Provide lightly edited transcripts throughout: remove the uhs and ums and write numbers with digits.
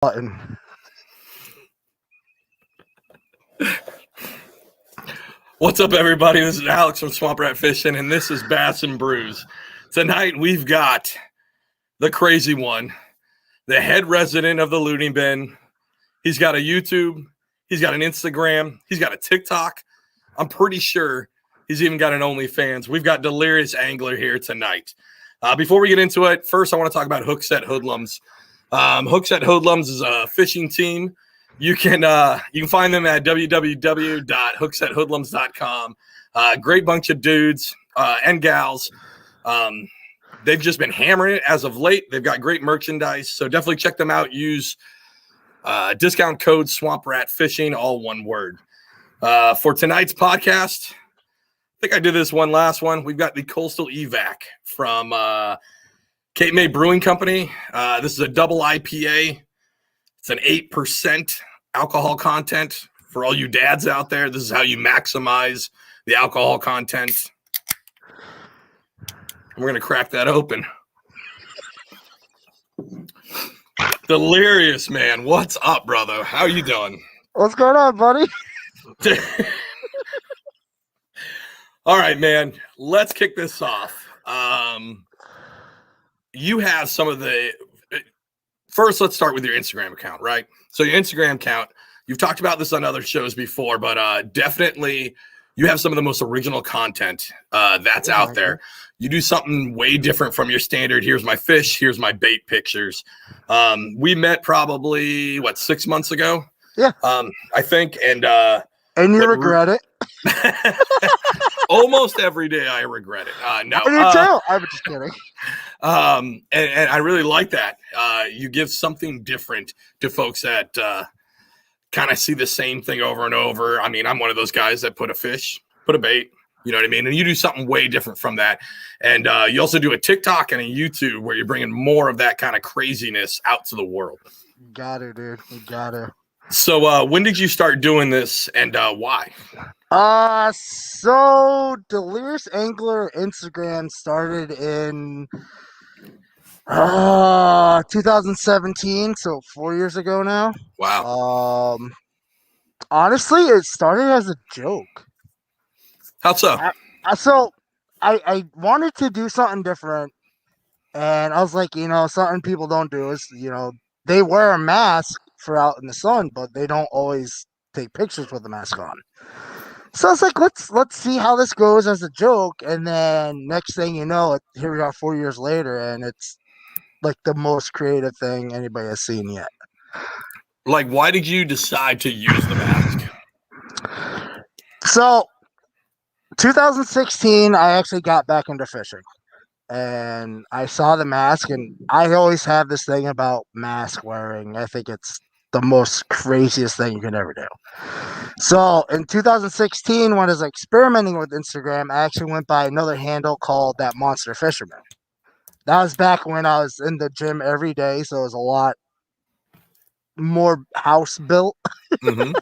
Button. What's up, everybody? This is Alex from Swamp Rat Fishing, and this is Bass and Brews. Tonight, we've got the crazy one, the head resident of the looting bin. He's got a YouTube. He's got an Instagram. He's got a TikTok. I'm pretty sure he's even got an OnlyFans. We've got Delirious Angler here tonight. Before we get into it, first, I want to talk about Hookset Hoodlums. Hookset Hoodlums is a fishing team. You can find them at www.hooksethoodlums.com. Great bunch of dudes and gals. They've just been hammering it as of late. They've got great merchandise, so definitely check them out. Use discount code Swamp Rat Fishing, all one word. For tonight's podcast, I think I did this last one. We've got the Coastal Evac from Cape May Brewing Company. This is a double IPA. It's an 8% alcohol content. For all you dads out there, this is how you maximize the alcohol content. We're going to crack that open. Delirious, man. What's up, brother? How you doing? What's going on, buddy? All right, man. Let's kick this off. You have some of the... First, let's start with your Instagram account, right? So your Instagram account, you've talked about this on other shows before, but definitely you have some of the most original content that's out there. You do something way different from your standard, here's my fish, here's my bait pictures. We met probably, 6 months ago? Yeah. I think, and you regret it? Almost every day I regret it. No, I do too. I'm just kidding. And I really like that. You give something different to folks that kind of see the same thing over and over. I mean, I'm one of those guys that put a fish, put a bait, you know what I mean? And you do something way different from that. And you also do a TikTok and a YouTube where you're bringing more of that kind of craziness out to the world. You got it, dude. You got it. So when did you start doing this and why? So Delirious Angler Instagram started in 2017, so 4 years ago now. Wow. Honestly, it started as a joke. How so? I wanted to do something different, and I was like, something people don't do is, they wear a mask for out in the sun, but they don't always take pictures with the mask on. So I was like, let's see how this goes as a joke, and then next thing you know, here we are 4 years later, and it's like the most creative thing anybody has seen yet. Like, why did you decide to use the mask? So 2016, I actually got back into fishing, and I saw the mask, and I always have this thing about mask wearing. I think it's the most craziest thing you can ever do. So in 2016, when I was experimenting with Instagram, I actually went by another handle called That Monster Fisherman. That was back when I was in the gym every day, so it was a lot more house built. Mm-hmm.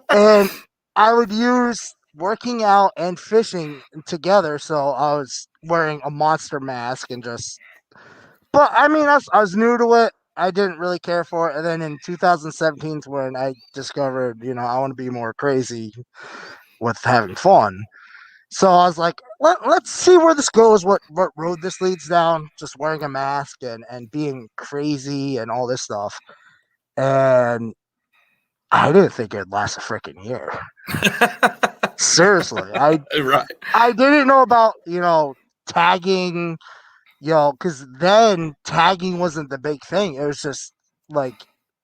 And I would use working out and fishing together, so I was wearing a monster mask and just... But, I mean, I was new to it. I didn't really care for it. And then in 2017 is when I discovered, I want to be more crazy with having fun. So I was like, let's see where this goes, what road this leads down, just wearing a mask and being crazy and all this stuff. And I didn't think it'd last a freaking year. Seriously. I didn't know about, tagging, because then tagging wasn't the big thing. It was just like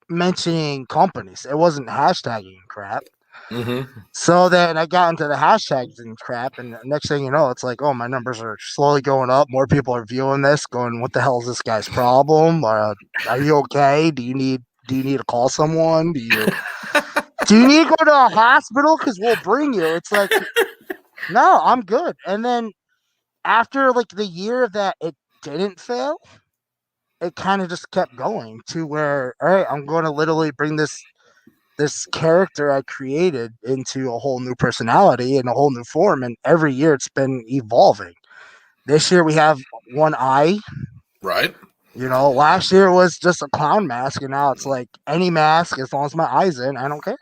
mentioning companies. It wasn't hashtagging crap. Mm-hmm. So then I got into the hashtags and crap, and the next thing you know, it's like, oh, my numbers are slowly going up. More people are viewing this, going, "What the hell is this guy's problem? Are you okay? Do you need to call someone? Do you need to go to a hospital? Because we'll bring you." It's like, no, I'm good. And then after like the year that it didn't fail, it kind of just kept going to where, all right, I'm going to literally bring this character I created into a whole new personality and a whole new form. And every year it's been evolving. This year we have one eye. Right. Last year was just a clown mask, and now it's like any mask as long as my eyes in, I don't care.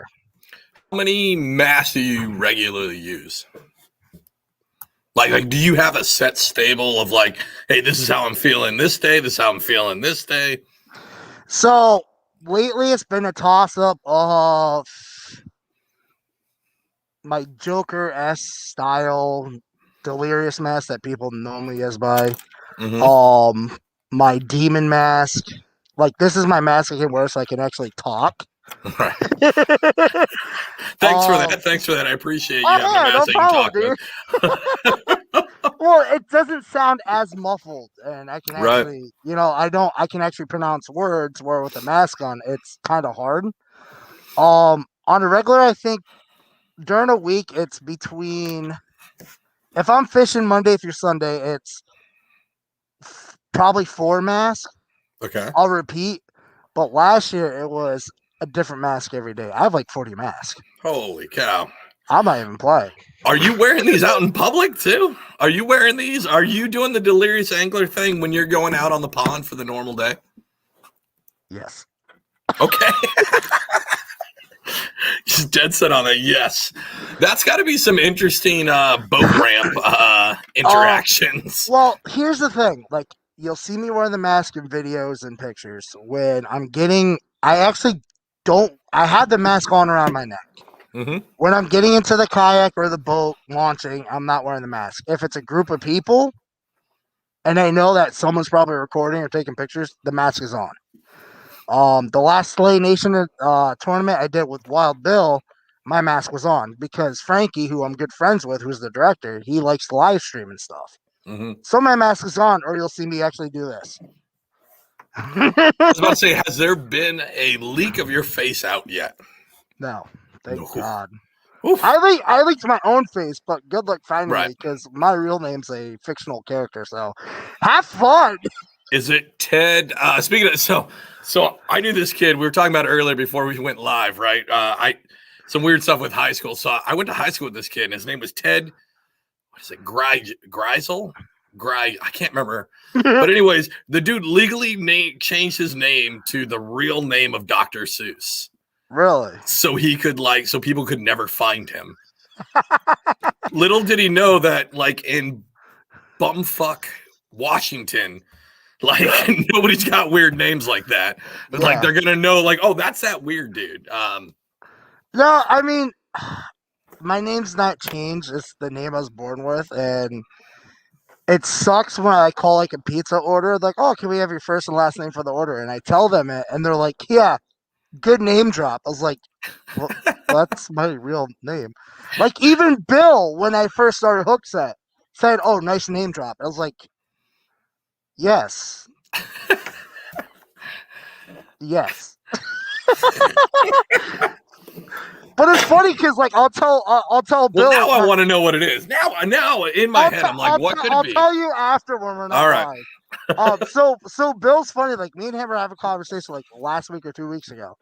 How many masks do you regularly use? Like, do you have a set stable of like, hey, this is how I'm feeling this day, this is how I'm feeling this day? So lately, it's been a toss up of my Joker S style Delirious mask that people know me as by. My demon mask. Like, this is my mask I can wear so I can actually talk. Right. Thanks for that. Thanks for that. I appreciate you having a yeah, no mask I can problem, talk dude. with. Well, it doesn't sound as muffled, and I can Right. actually, I can actually pronounce words. Where with a mask on, it's kind of hard. On a regular, I think during a week, it's between. If I'm fishing Monday through Sunday, it's probably 4 masks. Okay. I'll repeat, but last year it was a different mask every day. I have like 40 masks. Holy cow. I'm not even playing. Are you wearing these out in public too? Are you wearing these? Are you doing the Delirious Angler thing when you're going out on the pond for the normal day? Yes. Okay. Just dead set on that. Yes. That's got to be some interesting boat ramp interactions. Well, here's the thing. Like, you'll see me wearing the mask in videos and pictures. When I actually don't, I have the mask on around my neck. Mm-hmm. When I'm getting into the kayak or the boat launching, I'm not wearing the mask. If it's a group of people and I know that someone's probably recording or taking pictures, the mask is on. The last Slay Nation tournament I did with Wild Bill, my mask was on because Frankie, who I'm good friends with, who's the director, he likes to live stream and stuff. Mm-hmm. So my mask is on, or you'll see me actually do this. I was about to say, has there been a leak of your face out yet? No, thank No. God. Oof. I leaked my own face, but good luck finding Right. me because my real name's a fictional character. So have fun. Is it Ted? Speaking of, so I knew this kid. We were talking about it earlier before we went live, right? Some weird stuff with high school. So I went to high school with this kid, and his name was Ted. What is it? Greisel? I can't remember. But anyways, the dude legally changed his name to the real name of Dr. Seuss. Really? So he could so people could never find him. Little did he know that, like, in bumfuck Washington, like, nobody's got weird names like that. But like, they're gonna know, like, oh, that's that weird dude. No, I mean, my name's not changed. It's the name I was born with, and it sucks when I call like a pizza order, like, oh, can we have your first and last name for the order? And I tell them it, and they're like, yeah, good name drop. I was like, well, that's my real name. Like, even Bill, when I first started Hookset, said, oh, nice name drop. I was like, yes. Yes. But it's funny because, like, I'll tell Bill. Well, now I want to know what it is. Now in my head, I'm like, what could it be? I'll tell you after when we're not all right. live. So Bill's funny. Like, me and him were having a conversation like last week or 2 weeks ago,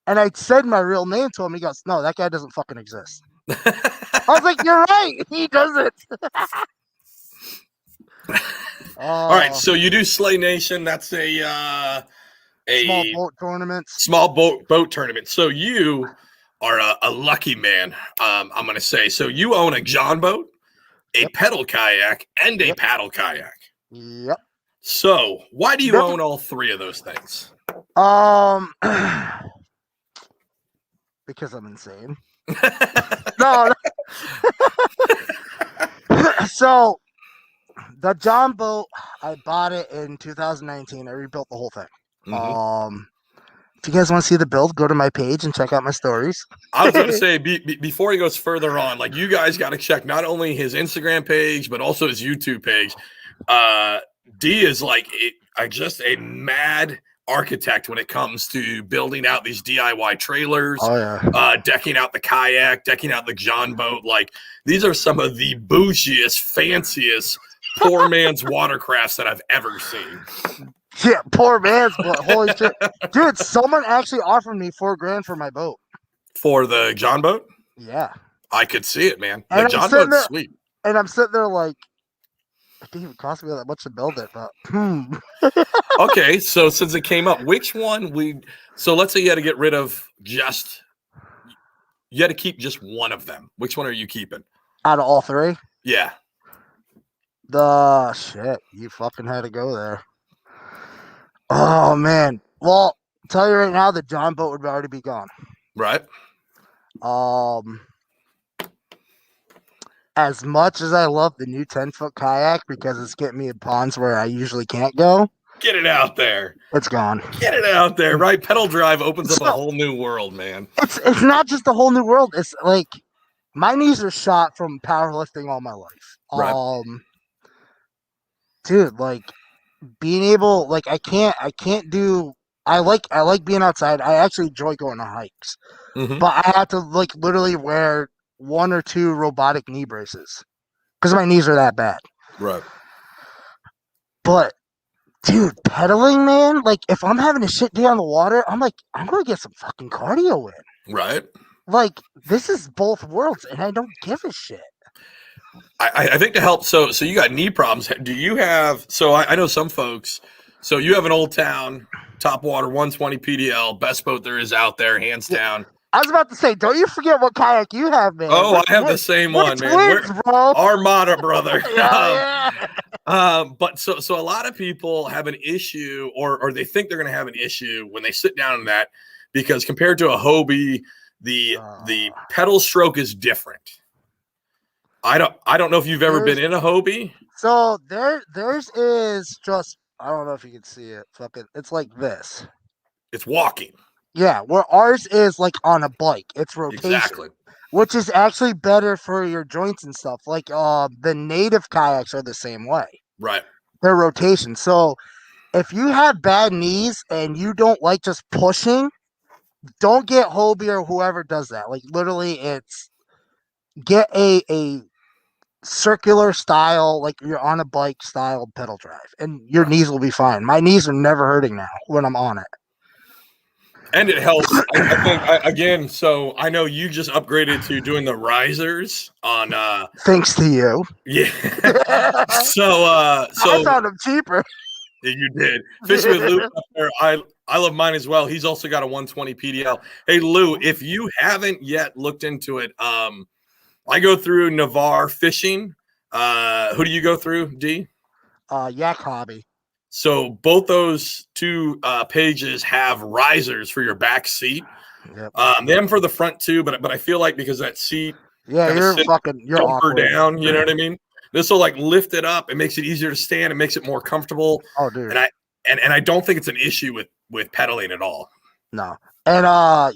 and I said my real name to him. He goes, "No, that guy doesn't fucking exist." I was like, "You're right. He doesn't." All right. So you do Slay Nation. That's a small boat tournaments. Small boat tournament. So you are a lucky man, I'm going to say. So you own a John boat, a pedal kayak, and a paddle kayak. Yep. So why do you own all three of those things? Because I'm insane. No. So the John boat, I bought it in 2019. I rebuilt the whole thing. Mm-hmm. If you guys want to see the build, go to my page and check out my stories. I was going to say, before he goes further on, like, you guys got to check not only his Instagram page, but also his YouTube page. D is like just a mad architect when it comes to building out these DIY trailers, decking out the kayak, decking out the John boat. Like, these are some of the bougiest, fanciest poor man's watercrafts that I've ever seen. Yeah, poor man's, but holy shit. Dude, someone actually offered me $4,000 for my boat. For the John boat? Yeah. I could see it, man. The John boat's sweet. And I'm sitting there like, It didn't even cost me that much to build it, but Okay, so since it came up, which one so let's say you had to get rid of you had to keep just one of them. Which one are you keeping? out of all three, Yeah. the shit, you fucking had to go there. Oh man. Well, tell you right now, the John boat would already be gone. Right. Um, as much as I love the new 10-foot kayak because it's getting me in ponds where I usually can't go, Get it out there. it's gone. Get it out there, right? Pedal drive opens up a So whole new world, man. it's not just a whole new world. It's like my knees are shot from powerlifting all my life. Right. Dude, like being able, like I can't do. I like being outside. I actually enjoy going on hikes, Mm-hmm. but I have to like literally wear one or two robotic knee braces because my knees are that bad. Right. But dude, pedaling, man, like if I'm having a shit day on the water, I'm like, I'm gonna get some fucking cardio in. Right. Like this is both worlds, and I don't give a shit. I think to help, so you got knee problems. Do you have, so I know some folks, so you have an Old Town, top water, 120 PDL, best boat there is out there, hands down. I was about to say, don't you forget what kayak you have, man. Oh, I have the same one, man. Twins, bro. Armada, brother. Yeah. But so a lot of people have an issue, or they think they're going to have an issue when they sit down in that, because compared to a Hobie, the pedal stroke is different. I don't know if you've ever been in a Hobie. So theirs is just, I don't know if you can see it. Fucking, it's like this. It's walking. Yeah, where ours is like on a bike. It's rotation. Exactly. Which is actually better for your joints and stuff. Like the native kayaks are the same way. Right. They're rotation. So if you have bad knees and you don't like just pushing, don't get Hobie or whoever does that. Like literally, it's get a circular style, like you're on a bike style pedal drive, and your knees will be fine. My knees are never hurting now when I'm on it. And it helps. I think again. So I know you just upgraded to doing the risers on. Thanks to you. Yeah. so I found them cheaper. You did. Fishing with Lou. I love mine as well. He's also got a 120 PDL. Hey Lou, if you haven't yet looked into it, I go through Navarre Fishing. Who do you go through, D? Yak Hobby. So both those two pages have risers for your back seat. Yep. They have them for the front too, but I feel like because that seat, yeah, you're awkward down. You know what I mean? This will like lift it up. It makes it easier to stand. It makes it more comfortable. Oh, dude. And I don't think it's an issue with pedaling at all. No. And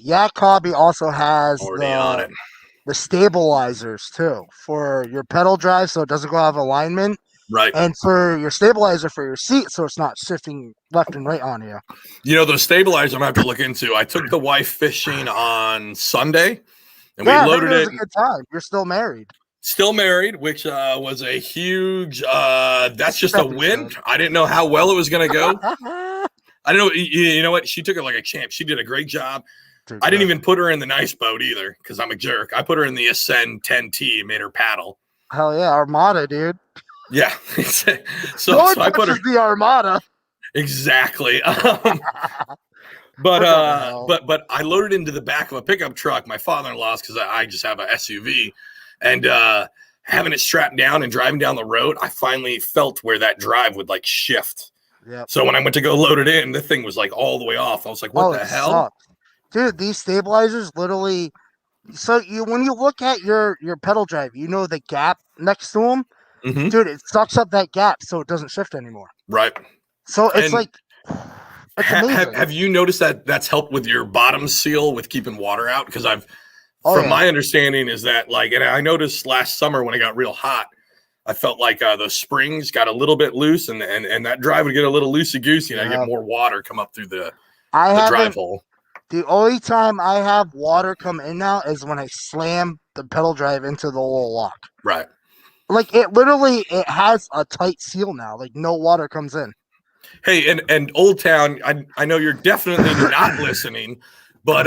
Yak Hobby also has the stabilizers too for your pedal drive, so it doesn't go out of alignment. Right. And for your stabilizer for your seat, so it's not shifting left and right on you. You know, those stabilizers I'm going to have to look into. I took the wife fishing on Sunday, and we loaded it. It was a good time. You're still married. Still married, which was a huge, that's just a win. I didn't know how well it was going to go. I don't know. You know what? She took it like a champ. She did a great job. I didn't even put her in the nice boat either because I'm a jerk. I put her in the Ascend 10T and made her paddle. Hell yeah, Armada, dude. Yeah. so I put her the Armada. Exactly. But I loaded into the back of a pickup truck, my father-in-law's, because I just have a SUV, and having it strapped down and driving down the road, I finally felt where that drive would like shift. Yep. So when I went to go load it in, the thing was like all the way off. I was like, what the hell? Sucks. Dude, these stabilizers literally, so when you look at your pedal drive, you know the gap next to them? Mm-hmm. Dude, it sucks up that gap so it doesn't shift anymore. Right. So it's have you noticed that that's helped with your bottom seal with keeping water out? Because my understanding is that and I noticed last summer when it got real hot, I felt like those springs got a little bit loose and that drive would get a little loosey-goosey and I'd get more water come up through the drive hole. The only time I have water come in now is when I slam the pedal drive into the little lock. Right. Like it has a tight seal now. Like no water comes in. Hey, and Old Town, I know you're definitely not listening, but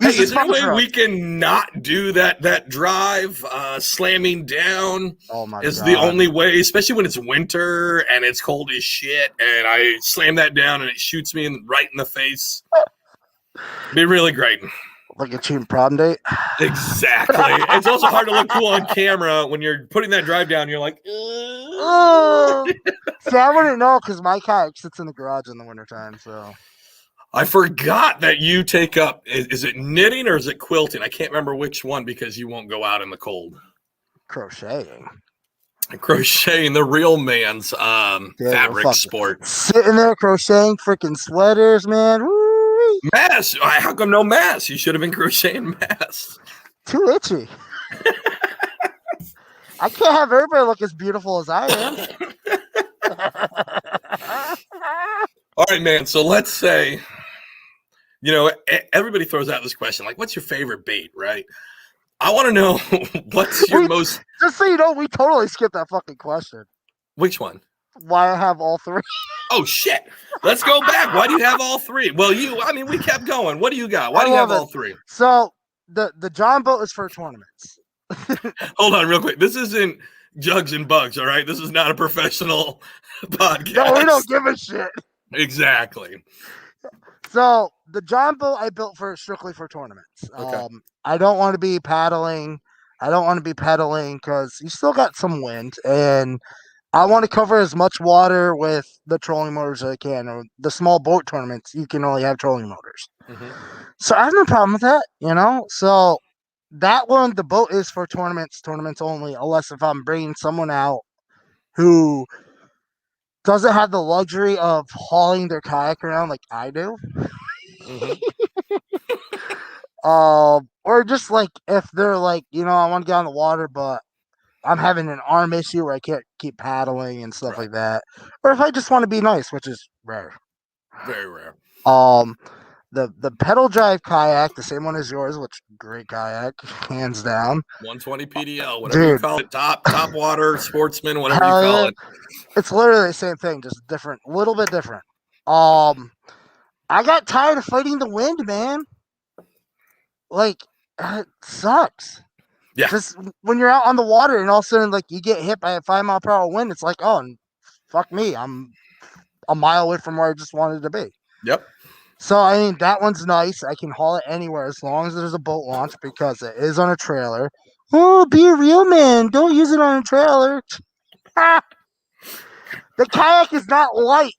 Hey, Use the is there any sponge way rope. we can not do that drive? Slamming down Oh my is the god. only way, especially when it's winter and it's cold as shit, and I slam that down and it shoots me right in the face. Be really great. Like a cheap prom date. Exactly. It's also hard to look cool on camera when you're putting that drive down. You're like, Oh, see, I wouldn't know because my kayak sits in the garage in the wintertime. So I forgot that you take up. Is it knitting or is it quilting? I can't remember which one because you won't go out in the cold. crocheting. Crocheting, the real man's fabric Fuck. sport. Sitting there crocheting freaking sweaters, man. Woo-wee. Masks. How come no masks? You should have been crocheting masks. Too itchy. I can't have everybody look as beautiful as I am. All right, man. So let's say, everybody throws out this question, like, what's your favorite bait, right? I want to know what's your most. Just so you know, we totally skipped that fucking question. Which one? Why I have all three. Oh, shit. Let's go back. Why do you have all three? Well, we kept going. What do you got? Why do you have all three? So the John boat is for tournaments. Hold on real quick. This isn't Jugs and Bugs, all right? This is not a professional podcast. No, we don't give a shit. Exactly. So the John boat I built strictly for tournaments. Okay. I don't want to be paddling. I don't want to be pedaling because you still got some wind, and I want to cover as much water with the trolling motors as I can. Or the small boat tournaments, you can only have trolling motors. Mm-hmm. So I have no problem with that, So that one, the boat is for tournaments only, unless if I'm bringing someone out who doesn't have the luxury of hauling their kayak around like I do. Mm-hmm. Or just like if they're like, I want to get on the water, but I'm having an arm issue where I can't keep paddling and stuff like that. Or if I just want to be nice, which is rare. Very rare. The pedal drive kayak, the same one as yours, which great kayak, hands down. 120 PDL, whatever you call it, top water, sportsman, whatever you call it. It's literally the same thing, just different, a little bit different. I got tired of fighting the wind, man. Like, it sucks. Yeah. Just when you're out on the water and all of a sudden, like, you get hit by a 5-mile-per-hour wind, it's like, oh, fuck me, I'm a mile away from where I just wanted to be. Yep. So, I mean, that one's nice. I can haul it anywhere as long as there's a boat launch because it is on a trailer. Oh, be a real man. Don't use it on a trailer. The kayak is not light.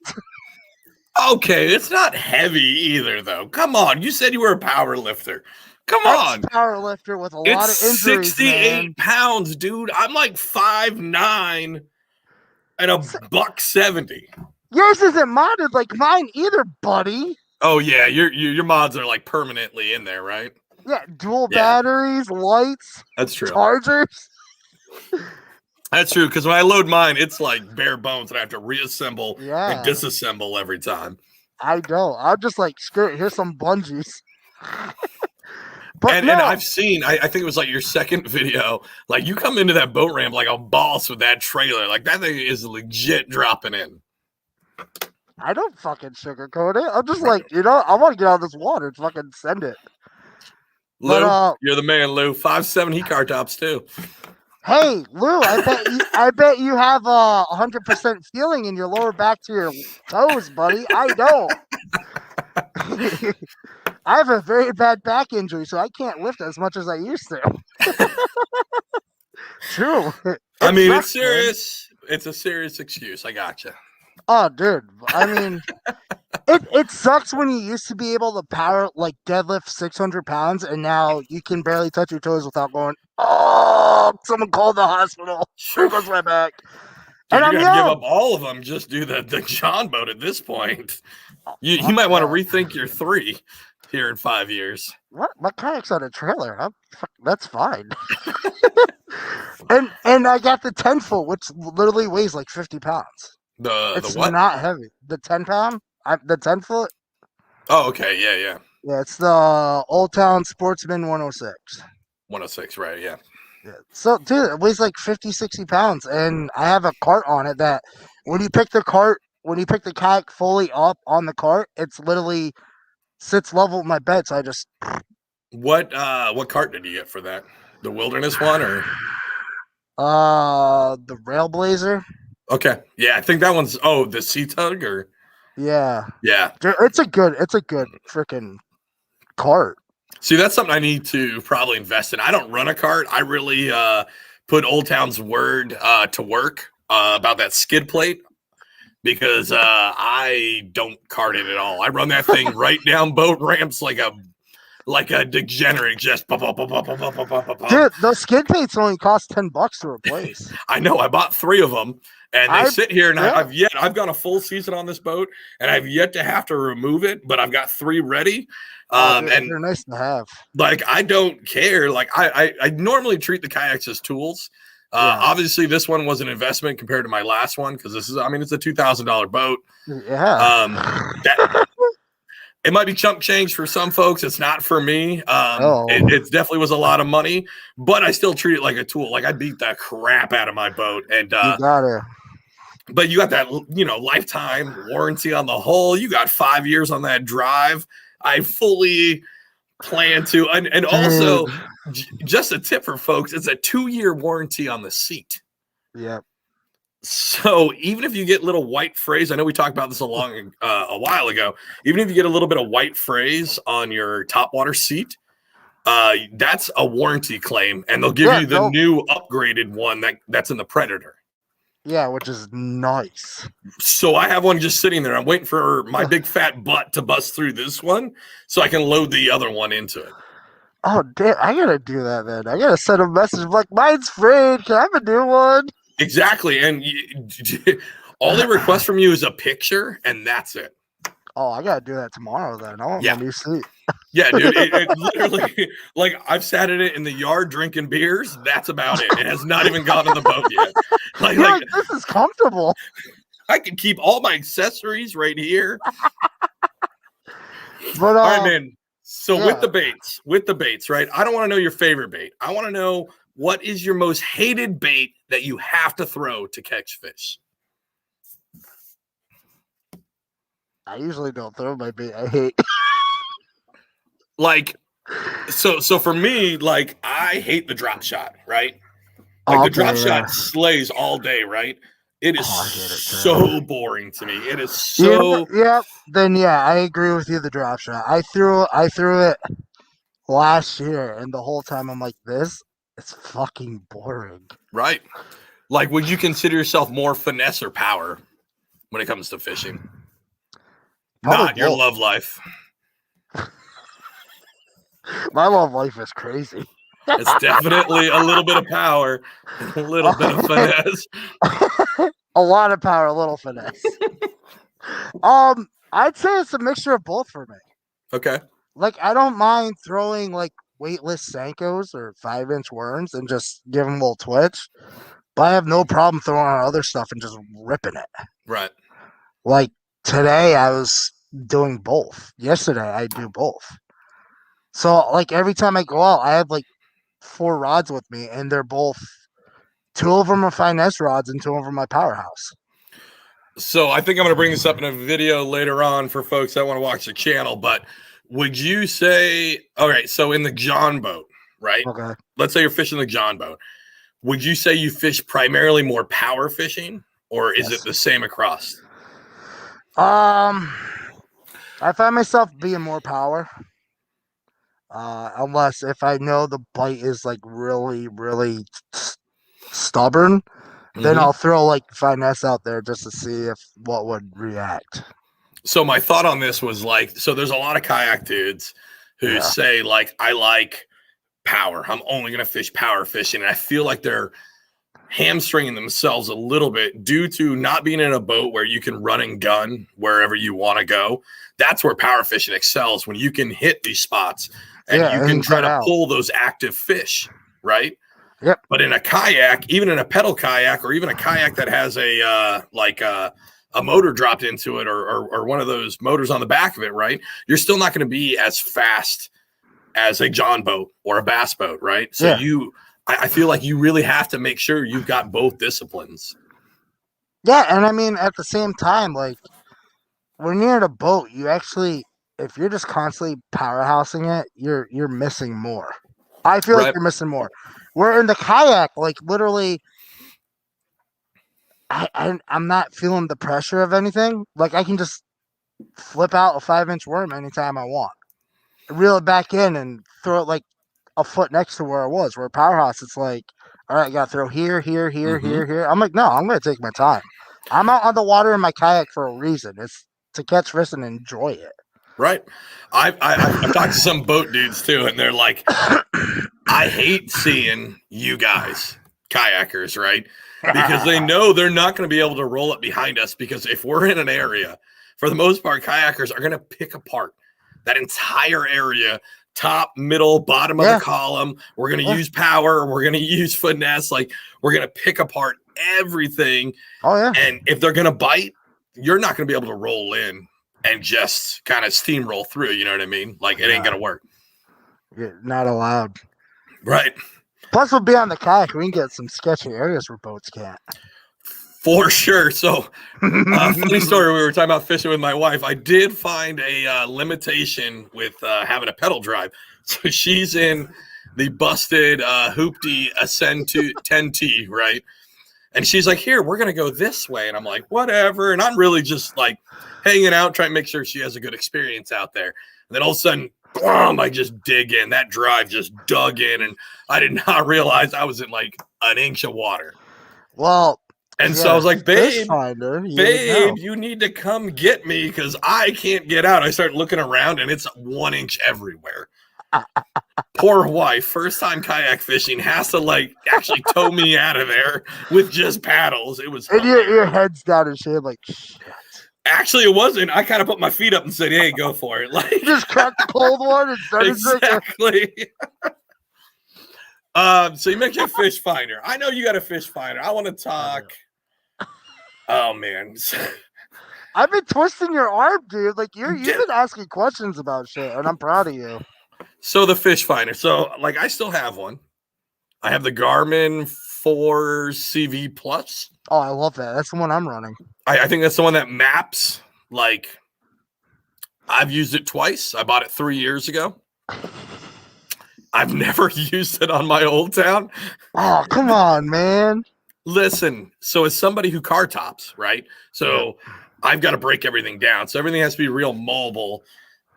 Okay, it's not heavy either, though. Come on. You said you were a power lifter. Come on. Power lifter with a lot of injuries, 68 pounds, dude. I'm like 5'9" and a $170. Yours isn't modded like mine either, buddy. Oh yeah, your mods are like permanently in there, right? Yeah, dual batteries, lights. That's true. Chargers. That's true, because when I load mine, it's like bare bones and I have to reassemble and disassemble every time. I know. I'm just like, screw it. Here's some bungees. And I've seen, I think it was like your second video, like you come into that boat ramp like a boss with that trailer. Like that thing is legit dropping in. I don't fucking sugarcoat it. I'm just like, I want to get out of this water and fucking send it. Lou, you're the man, Lou. 5'7" heat car tops too. Hey, Lou, I bet you have 100% feeling in your lower back to your toes, buddy. I don't. I have a very bad back injury, so I can't lift as much as I used to. True. I mean, it's serious. Man. It's a serious excuse. I gotcha. Oh, dude. I mean, it sucks when you used to be able to power, like, deadlift 600 pounds, and now you can barely touch your toes without going, oh, someone called the hospital. There goes my back. Dude, and you're going to give up all of them. Just do the John boat at this point. You might want to rethink your 3 here in 5 years. What? My kayak's on a trailer. That's fine. and I got the 10-foot, which literally weighs like 50 pounds. It's what? Not heavy. The 10-pound? The 10-foot? Oh, okay. Yeah. Yeah, it's the Old Town Sportsman 106. 106, right, yeah. So, dude, it weighs like 50, 60 pounds, and I have a cart on it that when you pick the kayak fully up on the cart, it's literally sits level with my bed, so I just What cart did you get for that? The Wilderness one or? The Railblazer. Okay, yeah, I think that one's the Sea Tug or Yeah, yeah. it's a good freaking cart. See, that's something I need to probably invest in. I don't run a cart. I really put Old Town's word to work about that skid plate because I don't cart it at all. I run that thing right down boat ramps like a degenerate, just pop, pop, pop, pop, pop, pop, pop, pop, pop. Dude, those skid plates only cost $10 to replace. I know. I bought 3 of them, and they sit here, and yeah. I've got a full season on this boat, and I've yet to have to remove it, but I've got 3 ready. Dude, And they're nice to have. like I don't care. Like I normally treat the kayaks as tools. Yeah. Obviously, this one was an investment compared to my last one because it's a $2,000 boat. Yeah. It might be chump change for some folks. It's not for me. Oh. It definitely was a lot of money, but I still treat it like a tool. Like I beat the crap out of my boat, and You gotta. but you got that lifetime warranty on the hull. You got 5 years on that drive. I fully plan to, and also just a tip for folks: it's a 2-year warranty on the seat. Yep. So even if you get little white phrase, I know we talked about this a while ago. Even if you get a little bit of white phrase on your topwater seat, that's a warranty claim, and they'll give you the new upgraded one that's in the Predator. Yeah, which is nice. So I have one just sitting there. I'm waiting for my big fat butt to bust through this one so I can load the other one into it. Oh, damn. I gotta do that then. I gotta send a message like, mine's free. Can I have a new one? Exactly. And all they request from you is a picture, and that's it. Oh, I gotta do that tomorrow then. I want my new seat. Yeah, dude. It literally, like, I've sat in it in the yard drinking beers. That's about it. It has not even gone on the boat yet. Like this is comfortable. I can keep all my accessories right here. But all right, man. So with the baits, right? I don't want to know your favorite bait. I want to know what is your most hated bait that you have to throw to catch fish. I usually don't throw my bait. I hate. Like, so for me, like, I hate the drop shot, right? Like the drop shot slays all day, right? It is so boring to me. It is so. Yeah. Then I agree with you. The drop shot. I threw it last year, and the whole time I'm like, this is fucking boring. Right. Like, would you consider yourself more finesse or power when it comes to fishing? Not your love life. My love life is crazy. It's definitely a little bit of power, a little bit of finesse. A lot of power, a little finesse. I'd say it's a mixture of both for me. Okay. Like, I don't mind throwing like weightless Senkos or 5-inch worms and just give them a little twitch, but I have no problem throwing on other stuff and just ripping it. Right. Like today, I was doing both. Yesterday, I do both. So, like, every time I go out, I have like 4 rods with me, and they're both 2 of them are finesse rods and 2 of them are my powerhouse. So I think I'm going to bring this up in a video later on for folks that want to watch the channel. But would you say, all right, so in the John boat, right? Okay. Let's say you're fishing the John boat. Would you say you fish primarily more power fishing, or is it the same across? I find myself being more power. Unless if I know the bite is like really, really stubborn, then I'll throw like finesse out there just to see what would react. So my thought on this was like, so there's a lot of kayak dudes who say like, I like power. I'm only going to fish power fishing. And I feel like they're hamstringing themselves a little bit due to not being in a boat where you can run and gun wherever you want to go. That's where power fishing excels, when you can hit these spots and you can try to pull those active fish, right? Yep. But in a kayak, even in a pedal kayak, or even a kayak that has a motor dropped into it, or one of those motors on the back of it, right? You're still not going to be as fast as a John boat or a bass boat, right? So I feel like you really have to make sure you've got both disciplines. Yeah, and I mean, at the same time, like, when you're in a boat, you actually if you're just constantly powerhousing it, you're missing more. I feel like Right. you're missing more. Where in the kayak, like literally, I'm not feeling the pressure of anything. Like I can just flip out a 5-inch worm anytime I want, reel it back in, and throw it like a foot next to where I was. Where powerhouse, it's like, all right, I gotta throw here, here, here, Mm-hmm. here, here. I'm like, no, I'm gonna take my time. I'm out on the water in my kayak for a reason. It's to catch fish and enjoy it. Right. I've talked to some boat dudes too, and they're like, I hate seeing you guys, kayakers, right? Because they know they're not going to be able to roll it behind us. Because if we're in an area, for the most part, kayakers are going to pick apart that entire area, top, middle, bottom of Yeah. the column. We're going to Yeah. use power. We're going to use finesse. Like we're going to pick apart everything. Oh yeah. And if they're going to bite, you're not going to be able to roll in and just kind of steamroll through. You know what I mean? Like it ain't going to work. You're not allowed. Right. Plus, we'll be on the kayak. We can get some sketchy areas where boats can't. For sure. So, funny story. We were talking about fishing with my wife. I did find a limitation with having a pedal drive. So she's in the busted Hoopty Ascend to 10T, right? And she's like, "Here, we're gonna go this way." And I'm like, "Whatever." And I'm really just like hanging out, trying to make sure she has a good experience out there. And then all of a sudden, boom, I just dig in. That drive just dug in, and I did not realize I was in like an inch of water. Well, and so I was like, fish babe, finder, you you need to come get me because I can't get out. I start looking around, and it's 1 inch everywhere. Poor wife, first time kayak fishing, has to like actually tow me out of there with just paddles. It was and your head's down and shit, like shit. Actually, it wasn't. I kind of put my feet up and said, "Hey, go for it!" Like Just cracked the cold one and started exactly. So you mentioned fish finder. I know you got a fish finder. I want to talk. Oh man, I've been twisting your arm, dude. Like you've been asking questions about shit, and I'm proud of you. So the fish finder. So like I still have one. I have the Garmin 4 CV Plus. Oh, I love that. That's the one I'm running. I think that's the one that maps. Like I've used it twice. I bought it 3 years ago. I've never used it on my old town. Oh, come on, man. Listen, so as somebody who car tops, right? So I've got to break everything down. So everything has to be real mobile.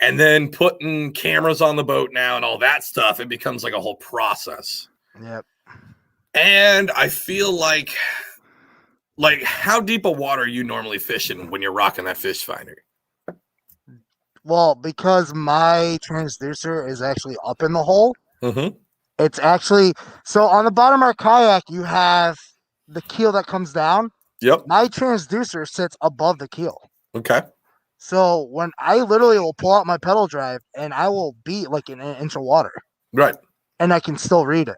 And then putting cameras on the boat now and all that stuff, it becomes like a whole process. Yep. And I feel like how deep of water are you normally fishing when you're rocking that fish finder? Well, because my transducer is actually up in the hole, it's actually so on the bottom of our kayak, you have the keel that comes down. Yep. My transducer sits above the keel. Okay. So when I literally will pull out my pedal drive and I will be like in an inch of water. Right. And I can still read it.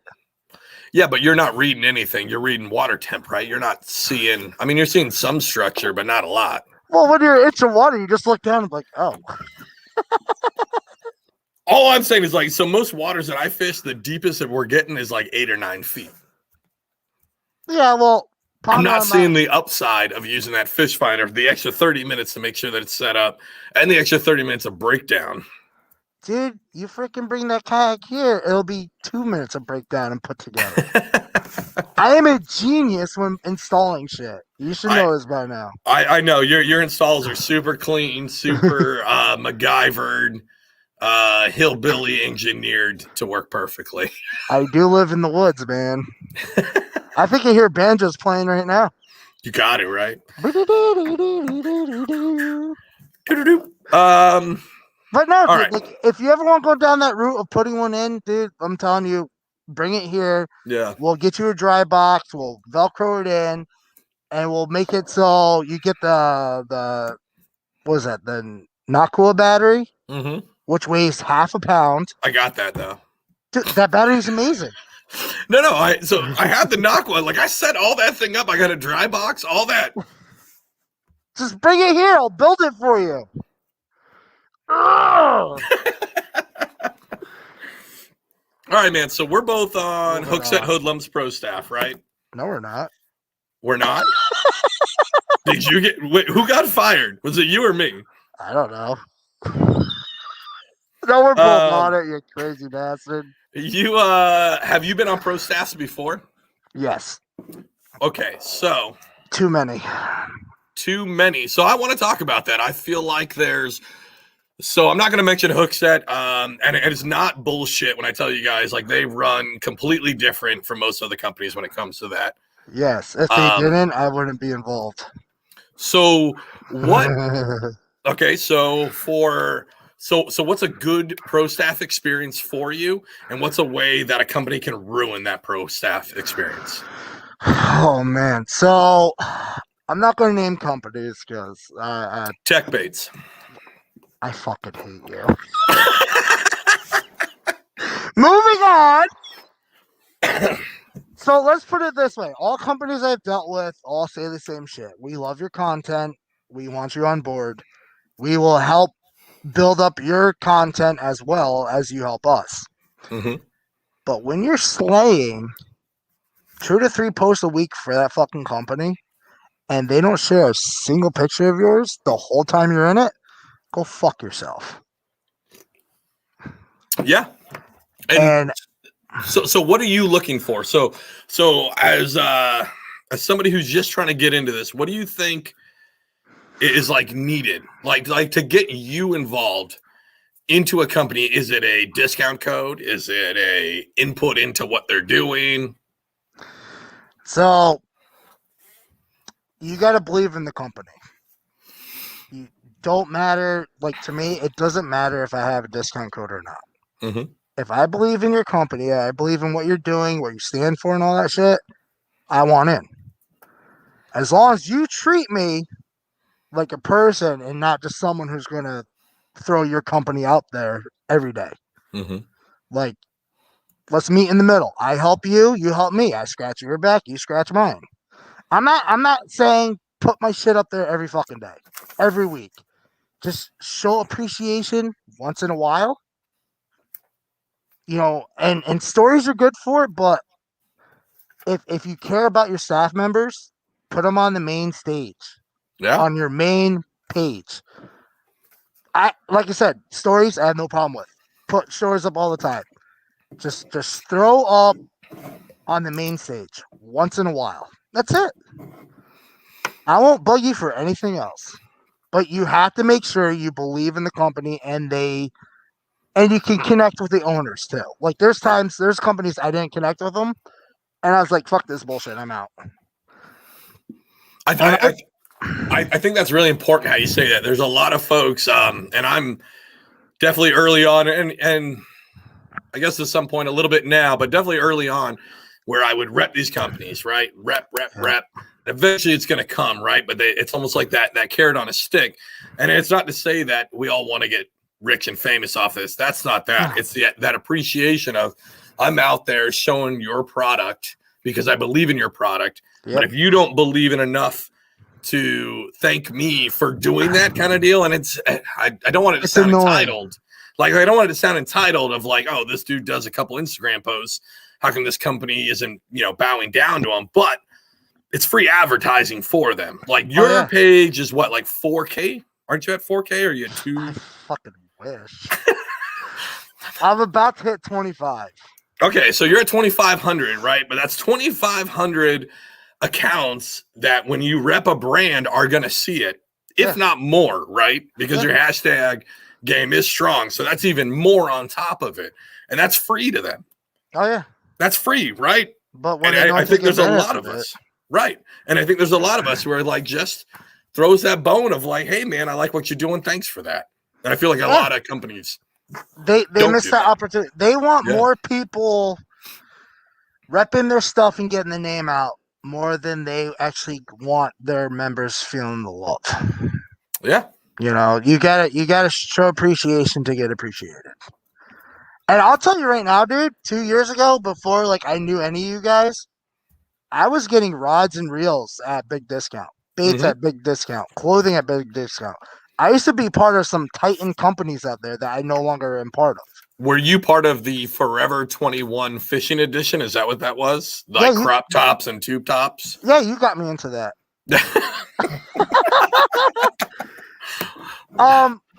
Yeah, but you're not reading anything. You're reading water temp, right? You're not seeing, I mean, you're seeing some structure, but not a lot. Well, when you're an inch of water, you just look down and be like, oh. All I'm saying is like, so most waters that I fish, the deepest that we're getting is like 8 or 9 feet. Yeah, well, I'm not seeing the upside of using that fish finder for the extra 30 minutes to make sure that it's set up and the extra 30 minutes of breakdown. Dude, you freaking bring that kayak here. It'll be 2 minutes of breakdown and put together. I am a genius when installing shit. You should know this by now. I know. Your installs are super clean, super MacGyvered, hillbilly engineered to work perfectly. I do live in the woods, man. I think I hear banjos playing right now. You got it, right? But no, dude, right. like, if you ever want to go down that route of putting one in, dude, I'm telling you, bring it here. Yeah. We'll get you a dry box. We'll Velcro it in, and we'll make it so you get the what is that? The Nakua battery, which weighs half a pound. I got that though. Dude, that battery is amazing. No, I have the Nakua. Like I set all that thing up. I got a dry box, all that. Just bring it here. I'll build it for you. All right, man. So we're both on Hookset Hoodlums Pro staff, right? No, we're not. We're not? Wait, who got fired? Was it you or me? I don't know. No, we're both on Um, it, you crazy bastard. you have you been on pro staffs before? Yes, Okay, so too many. too many. So I want to talk about that. I feel like so I'm not going to mention Hookset, and it's not bullshit when I tell you guys like they run completely different from most other companies when it comes to that. Yes, if they Um, didn't, I wouldn't be involved. so what? Okay, so what's a good pro staff experience for you, and what's a way that a company can ruin that pro staff experience? Oh man, so I'm not going to name companies because Tech baits. I fucking hate you. Moving on. So let's put it this way: all companies I've dealt with all say the same shit. We love your content. We want you on board. We will help build up your content as well as you help us. Mm-hmm. But when you're slaying 2 to 3 posts a week for that fucking company, and they don't share a single picture of yours the whole time you're in it, go fuck yourself. Yeah, and And so what are you looking for? So as somebody who's just trying to get into this, what do you think is like needed, like to get you involved into a company? Is it a discount code? Is it a input into what they're doing? so you got to believe in the company. You don't matter. Like to me, it doesn't matter if I have a discount code or not. Mm-hmm. If I believe in your company, I believe in what you're doing, what you stand for, and all that shit, I want in. As long as you treat me like a person and not just someone who's going to throw your company out there every day. Mm-hmm. Like, let's meet in the middle. I help you, you help me. I scratch your back, you scratch mine. I'm not saying put my shit up there every fucking day, every week. Just show appreciation once in a while. And stories are good for it, but if you care about your staff members, put them on the main stage, Yeah. on your main page. Like I said, stories I have no problem with. Put stories up all the time. Just throw up on the main stage once in a while. That's it. I won't bug you for anything else. But you have to make sure you believe in the company and you can connect with the owners too. Like there's companies I didn't connect with them and I was like, fuck this bullshit, I'm out. I, And I, I think that's really important how you say that. There's a lot of folks, and I'm definitely early on, and I guess at some point a little bit now, but definitely early on, where I would rep these companies, right? Rep. Eventually, it's going to come, right? But it's almost like that carrot on a stick. And it's not to say that we all want to get rich and famous off this. That's not that. It's that appreciation of I'm out there showing your product because I believe in your product. Yep. But if you don't believe in enough to thank me for doing that kind of deal, and I don't want it to sound entitled. Like I don't want it to sound entitled of like, oh, this dude does a couple Instagram posts. How come this company isn't, bowing down to him? But it's free advertising for them. Like your page is what, like 4K? Aren't you at 4K or are you at 2? I fucking wish. I'm about to hit 25. Okay, so you're at 2,500, right? But that's 2,500 accounts that when you rep a brand are going to see it, if not more, right? Because your hashtag game is strong. So that's even more on top of it. And that's free to them. Oh, yeah. That's free, right? But when I think there's a lot of us. Right. And I think there's a lot of us who are like just throws that bone of like, hey, man, I like what you're doing. Thanks for that. And I feel like a lot of companies. They miss that opportunity. They want more people repping their stuff and getting the name out more than they actually want their members feeling the love. Yeah. You gotta show appreciation to get appreciated. And I'll tell you right now, dude, 2 years ago, before like I knew any of you guys, I was getting rods and reels at big discount, baits at big discount, clothing at big discount. I used to be part of some Titan companies out there that I no longer am part of. Were you part of the Forever 21 fishing edition? Is that what that was? Like crop tops and tube tops? Yeah, you got me into that.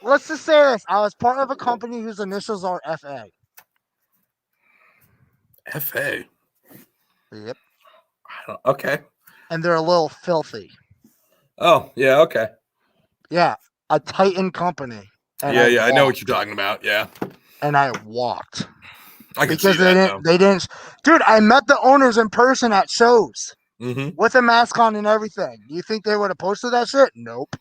let's just say this. I was part of a company whose initials are FA. FA. Yep. Okay. And they're a little filthy. Oh, yeah, okay. Yeah. A Titan company. And Yeah, I know what you're talking about. Yeah. And I walked. I can Because see that, though. they didn't. Dude, I met the owners in person at shows. Mm-hmm. With a mask on and everything. Do you think they would have posted that shit? Nope.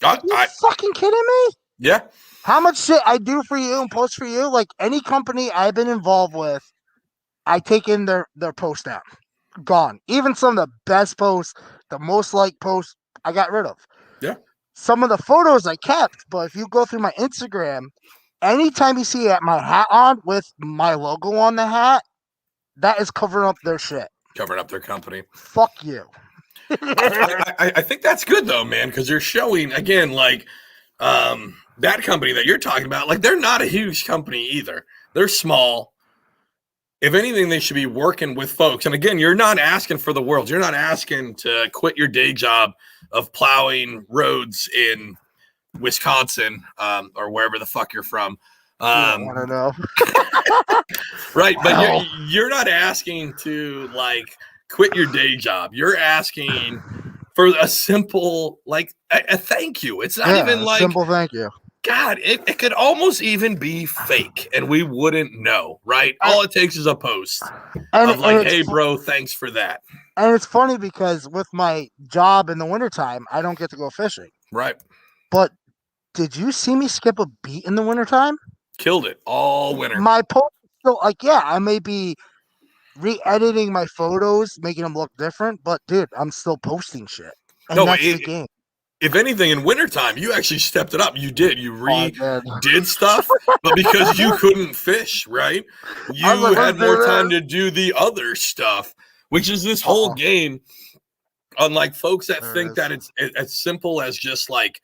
Are you fucking kidding me? Yeah. How much shit I do for you and post for you? Like any company I've been involved with, I take in their post down. Gone. Even some of the best posts, the most liked posts, I got rid of. Yeah. Some of the photos I kept, but if you go through my Instagram, anytime you see my hat on with my logo on the hat, that is covering up their shit. Covering up their company. Fuck you. I think that's good though, man, because you're showing again, like that company that you're talking about, like they're not a huge company either. They're small. If anything, they should be working with folks. And again, you're not asking for the world. You're not asking to quit your day job of plowing roads in Wisconsin or wherever the fuck you're from. I want to know. Right, but you're not asking to like quit your day job. You're asking for a simple like a thank you. It's not even like simple thank you. God, it could almost even be fake and we wouldn't know, right? All it takes is a post of like, hey, bro, thanks for that. And it's funny because with my job in the wintertime, I don't get to go fishing. Right. But did you see me skip a beat in the wintertime? Killed it all winter. My post, so like, yeah, I may be re-editing my photos, making them look different, but dude, I'm still posting shit. And that's the game. If anything, in wintertime, you actually stepped it up. You did. You did stuff, but because you couldn't fish, right? You had more time to do the other stuff, which is this whole game. Unlike folks that think that it's as simple as just like,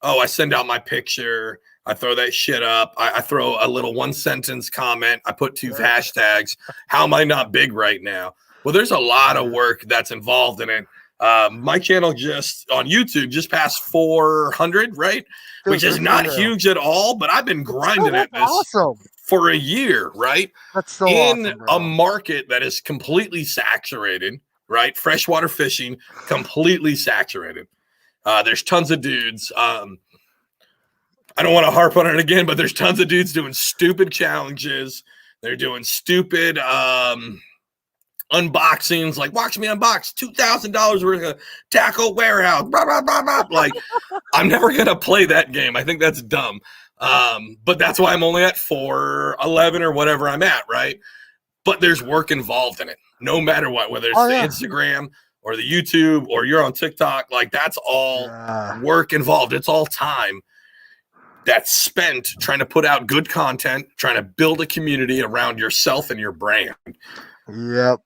oh, I send out my picture, I throw that shit up, I throw a little 1-sentence comment, I put 2 hashtags. How am I not big right now? Well, there's a lot of work that's involved in it. My channel just on YouTube just passed 400, right? Which is not huge at all, but I've been grinding at this for a year, right? That's so in awesome, a market that is completely saturated, right? Freshwater fishing, completely saturated. There's tons of dudes. I don't want to harp on it again, but there's tons of dudes doing stupid challenges. They're doing stupid unboxings, like watch me unbox $2,000 worth of tackle warehouse, blah, blah, blah, blah. Like, I'm never gonna play that game. I think that's dumb. But that's why I'm only at 411 or whatever I'm at, right? But there's work involved in it, no matter what, whether it's the Instagram or the YouTube or you're on TikTok, like that's all work involved. It's all time that's spent trying to put out good content, trying to build a community around yourself and your brand. Yep.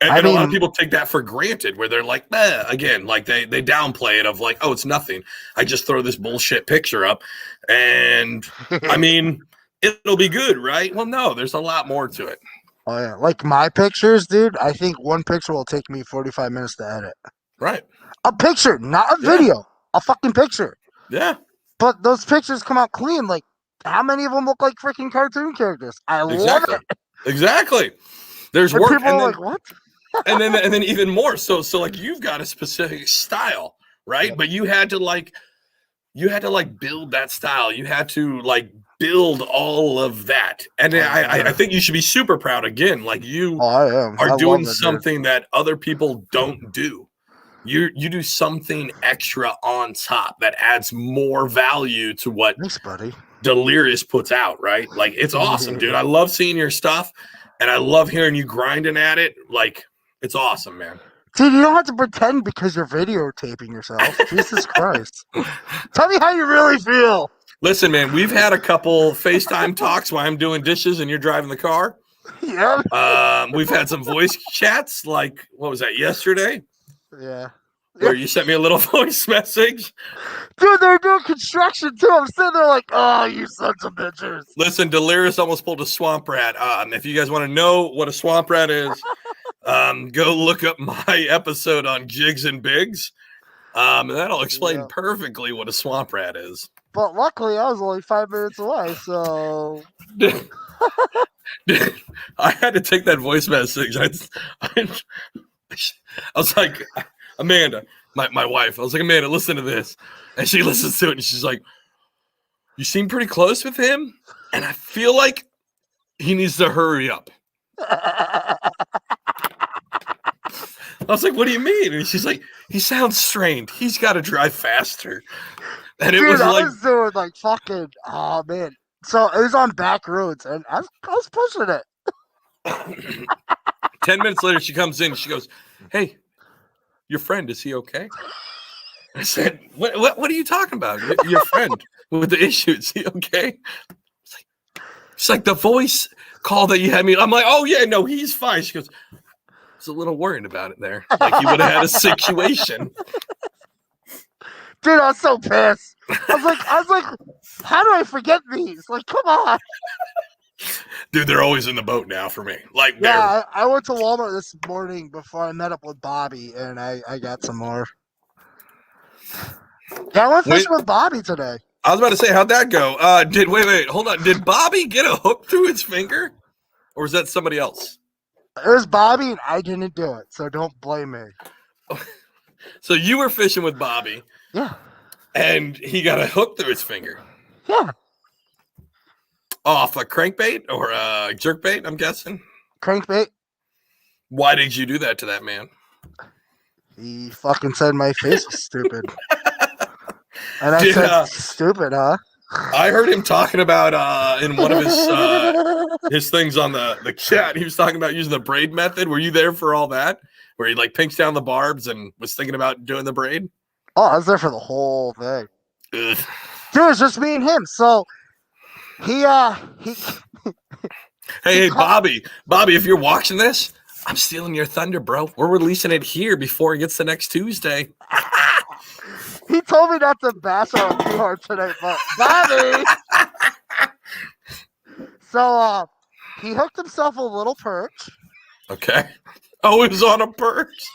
And a lot of people take that for granted where they're like, again, like they downplay it of like, oh, it's nothing. I just throw this bullshit picture up and I mean, it'll be good, right? Well, no, there's a lot more to it. Oh, yeah. Like my pictures, dude, I think one picture will take me 45 minutes to edit. Right. A picture, not a video. A fucking picture. Yeah. But those pictures come out clean. Like, how many of them look like freaking cartoon characters? I love it. Exactly. There's work. People are like, what? and then even more. So like you've got a specific style, right? Yep. But you had to like build that style. You had to like build all of that. And I think you should be super proud again. Like you are doing something that other people don't do. You do something extra on top that adds more value to what Delirious puts out, right? Like it's awesome, dude. I love seeing your stuff and I love hearing you grinding at it. Like it's awesome, man. Dude, you don't have to pretend because you're videotaping yourself. Jesus Christ. Tell me how you really feel. Listen, man, we've had a couple FaceTime talks while I'm doing dishes and you're driving the car. Yeah. We've had some voice chats, like, what was that, yesterday? Yeah. Where you sent me a little voice message. Dude, they're doing construction too. I'm sitting there like, oh, you sons of bitches. Listen, Delirious almost pulled a swamp rat. If you guys want to know what a swamp rat is, go look up my episode on Jigs and Bigs. And that'll explain Yeah. perfectly what a swamp rat is. But luckily, I was only 5 minutes away, so. I had to take that voice message. I was like, Amanda, my wife, I was like, Amanda, listen to this. And she listens to it and she's like, you seem pretty close with him. And I feel like he needs to hurry up. I was like, what do you mean? And she's like, he sounds strained. He's got to drive faster. And it Dude, was I like, was doing like fucking, oh man. So it was on back roads, and I was pushing it. 10 minutes later, she comes in. She goes, hey, your friend, is he okay? I said, what are you talking about? Your friend with the issue, is he okay? It's like the voice call that you had me. I'm like, oh, yeah, no, he's fine. She goes, I was a little worried about it there. Like he would have had a situation. Dude, I was so pissed. I was like, how do I forget these? Like, come on. Dude, they're always in the boat now for me. Like, Yeah, I went to Walmart this morning before I met up with Bobby, and I got some more. Yeah, I went fishing with Bobby today. I was about to say, how'd that go? Wait, hold on. Did Bobby get a hook through his finger? Or was that somebody else? It was Bobby, and I didn't do it, so don't blame me. So you were fishing with Bobby. Yeah. And he got a hook through his finger. Yeah. Off a crankbait or a jerkbait, I'm guessing? Crankbait. Why did you do that to that man? He fucking said my face was stupid. And I said, stupid, huh? I heard him talking about in one of his things on the chat. He was talking about using the braid method. Were you there for all that? Where he like pinks down the barbs and was thinking about doing the braid? Oh, I was there for the whole thing. Ugh. Dude, it's just me and him. So he Hey, Bobby, if you're watching this, I'm stealing your thunder, bro. We're releasing it here before it gets to next Tuesday. He told me not to bash on him too hard tonight, but Bobby. So he hooked himself a little perch. Okay. Oh, it was on a perch.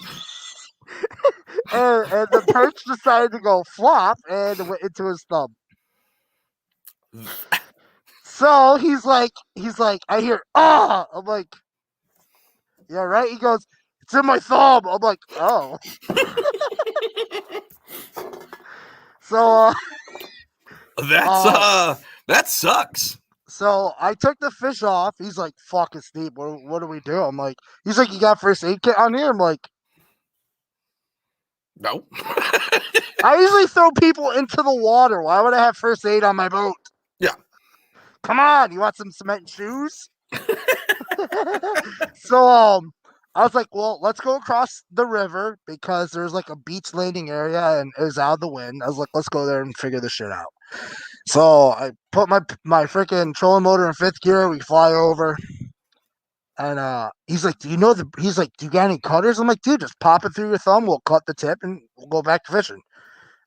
and the perch decided to go flop and it went into his thumb. So he's like, I hear, ah! I'm like, yeah, right? He goes, it's in my thumb. I'm like, oh. So that sucks. So I took the fish off. He's like, fuck, it's deep. What do we do? I'm like, he's like, you got first aid kit on here? I'm like, no. I usually throw people into the water. Why would I have first aid on my boat? Yeah. Come on, you want some cement and shoes? So I was like, well, let's go across the river because there's like a beach landing area and it was out of the wind. I was like, let's go there and figure this shit out. So I put my freaking trolling motor in fifth gear. We fly over. And he's like, do you got any cutters? I'm like, dude, just pop it through your thumb. We'll cut the tip and we'll go back to fishing.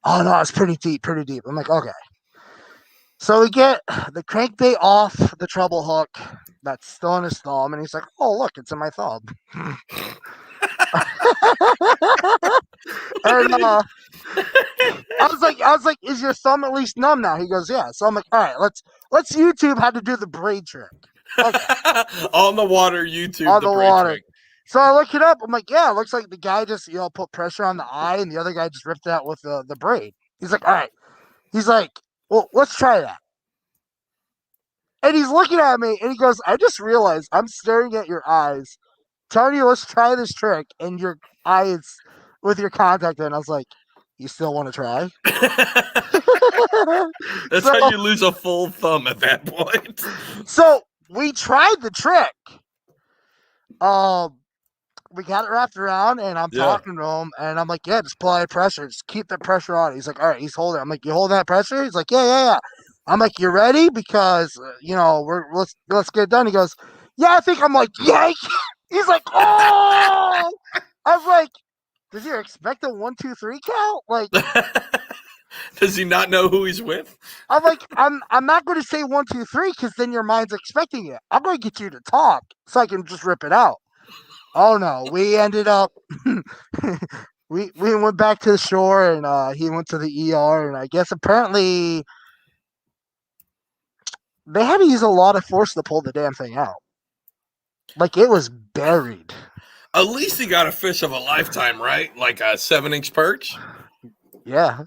Oh, no, it's pretty deep. I'm like, okay. So we get the crankbait off the treble hook that's still in his thumb. And he's like, oh, look, it's in my thumb. And I was like, is your thumb at least numb now? He goes, yeah. So I'm like, all right, let's YouTube how to do the braid trick. Okay. On the water, YouTube on the water. Trick. So I look it up. I'm like, yeah, it looks like the guy just put pressure on the eye, and the other guy just ripped it out with the braid. He's like, all right. He's like, well, let's try that. And he's looking at me, and he goes, I just realized I'm staring at your eyes, telling you let's try this trick, and your eye is with your contact in. I was like, you still want to try? That's how you lose a full thumb at that point. So we tried the trick. We got it wrapped around, and I'm talking to him, and I'm like, yeah, just apply pressure. Just keep the pressure on. He's like, all right, he's holding it. I'm like, you hold that pressure? He's like, yeah. I'm like, you ready? Because, let's get it done. He goes, yeah, I think. I'm like, yank. He's like, oh! I was like, does he expect a 1, 2, 3 count? Like, does he not know who he's with? I'm like, I'm not going to say 1, 2, 3 because then your mind's expecting it. I'm going to get you to talk so I can just rip it out. Oh no, we ended up we went back to the shore, and he went to the ER, and I guess apparently they had to use a lot of force to pull the damn thing out. Like it was buried. At least he got a fish of a lifetime, right? Like a 7-inch perch. Yeah.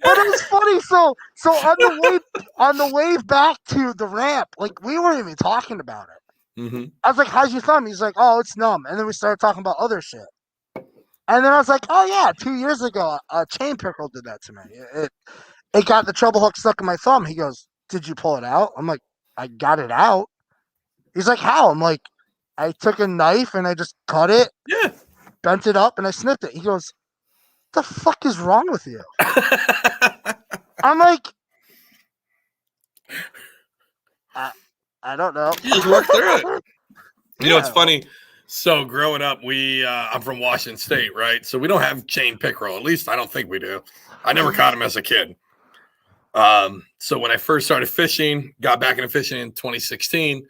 But it was funny. So on the way back to the ramp, like we weren't even talking about it. Mm-hmm. I was like, "How's your thumb?" He's like, "Oh, it's numb." And then we started talking about other shit. And then I was like, "Oh yeah, 2 years ago, a chain pickerel did that to me. It got the treble hook stuck in my thumb." He goes, "Did you pull it out?" I'm like, "I got it out." He's like, "How?" I'm like, "I took a knife and I just cut it, Yeah. bent it up, and I snipped it." He goes, "The fuck is wrong with you?" I'm like, I don't know. You just work through it. You know, it's Yeah. funny. So growing up, I'm from Washington State, right? So we don't have chain pickerel. At least I don't think we do. I never caught them as a kid. So when I first started fishing, got back into fishing in 2016,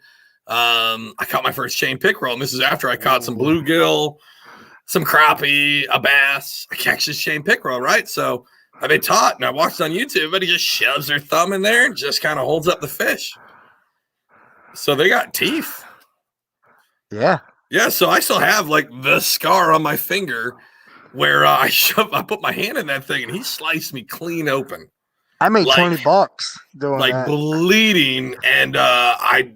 I caught my first chain pickerel. And this is after I caught some bluegill, some crappie, a bass. I catch this chain pickerel, right? So I've been taught, and I watched on YouTube, everybody just shoves their thumb in there and just kind of holds up the fish. So they got teeth. Yeah. Yeah, so I still have like the scar on my finger where I put my hand in that thing and he sliced me clean open. I made Like- $20 doing Like that. bleeding, and I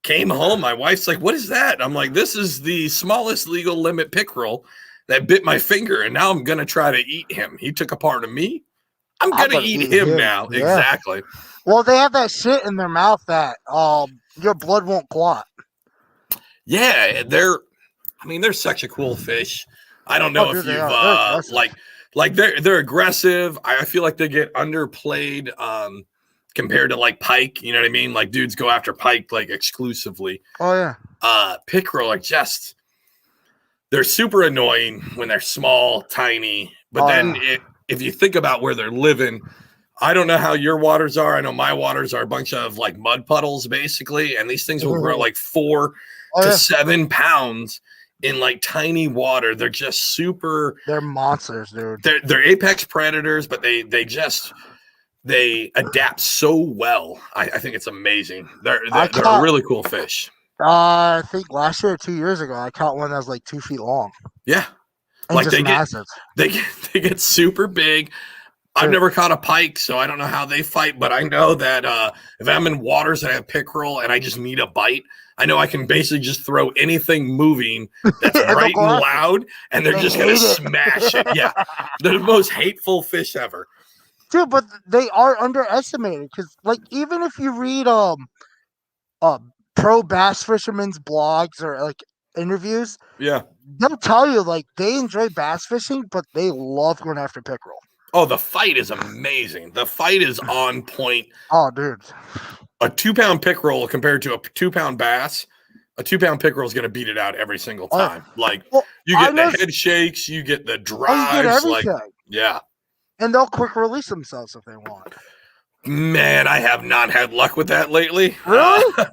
came home. My wife's like, "What is that?" I'm like, "This is the smallest legal limit pickerel that bit my finger, and now I'm gonna try to eat him. He took a part of me. I'm gonna eat him now." Yeah. Exactly. Well, they have that shit in their mouth that your blood won't clot. Yeah, they're such a cool fish. I don't know if They you've are. they're aggressive. I feel like they get underplayed compared to like pike. You know what I mean? Like dudes go after pike like exclusively. Oh yeah. Pickerel are just they're super annoying when they're small, tiny. But if you think about where they're living, I don't know how your waters are. I know my waters are a bunch of like mud puddles basically, and these things will grow like 4 to 7 pounds in like tiny water. They're just super. They're monsters, dude. They're apex predators, but they adapt so well. I think it's amazing. They're a really cool fish. I think last year or 2 years ago, I caught one that was like 2 feet long. Yeah, And like just massive. They get super big. I've never caught a pike, so I don't know how they fight, but I know that if I'm in waters that have pickerel and I just need a bite, I know I can basically just throw anything moving that's bright and loud, and they're just going to smash it. Yeah, they're the most hateful fish ever. Dude, but they are underestimated because, like, even if you read pro bass fishermen's blogs or like interviews, yeah, they'll tell you like they enjoy bass fishing, but they love going after pickerel. Oh, the fight is amazing. The fight is on point. Oh, dude. A 2-pound pickerel compared to a 2-pound bass, a 2-pound pickerel is going to beat it out every single time. You get the head shakes, you get the drives. You get everything. Yeah. And they'll quick release themselves if they want. Man, I have not had luck with that lately. Really?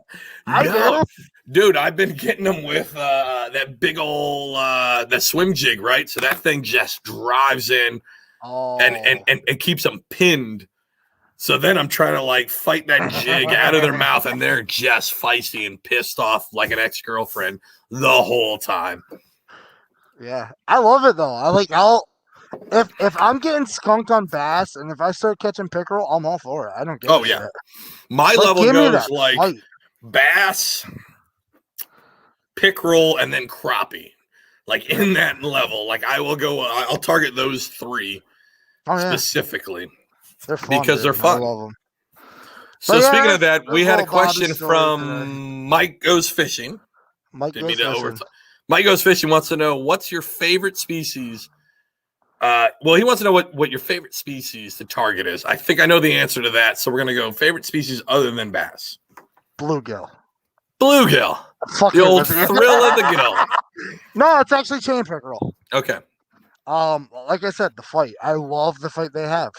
No. Dude, I've been getting them with that big old the swim jig, right? So that thing just drives in. Oh. And keeps them pinned. So then I'm trying to like fight that jig out of their mouth, and they're just feisty and pissed off like an ex-girlfriend the whole time. Yeah, I love it though. If I'm getting skunked on bass and if I start catching pickerel, I'm all for it. I don't give a shit. My level goes like bass, pickerel, and then crappie. Like in that level, like I'll target those 3 specifically. They're fun, because they're fun. I love them. So speaking of that, we had a question from Mike Goes Fishing. Mike Goes Fishing wants to know, what's your favorite species? Well, he wants to know what your favorite species to target is. I think I know the answer to that. So we're going to go favorite species other than bass. Bluegill. The old thrill of the gill. No, it's actually chain pickerel. Okay. Like I said, the fight. I love the fight they have.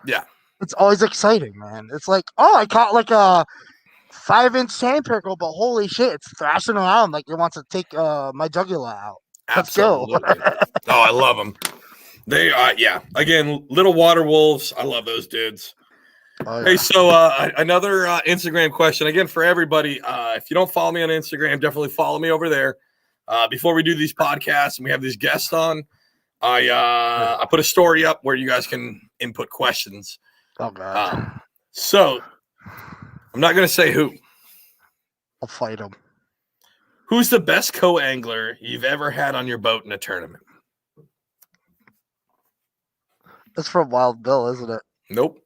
Yeah. It's always exciting, man. It's like, oh, I caught like a 5-inch chain pickle, but holy shit, it's thrashing around like it wants to take my jugular out. Let's go. Absolutely. Oh, I love them. They yeah. Again, little water wolves. I love those dudes. Oh, Hey, yeah. so another Instagram question again for everybody. If you don't follow me on Instagram, definitely follow me over there. Before we do these podcasts and we have these guests on, I put a story up where you guys can input questions. Oh, God. So I'm not going to say who. I'll fight him. Who's the best co-angler you've ever had on your boat in a tournament? It's from Wild Bill, isn't it? Nope.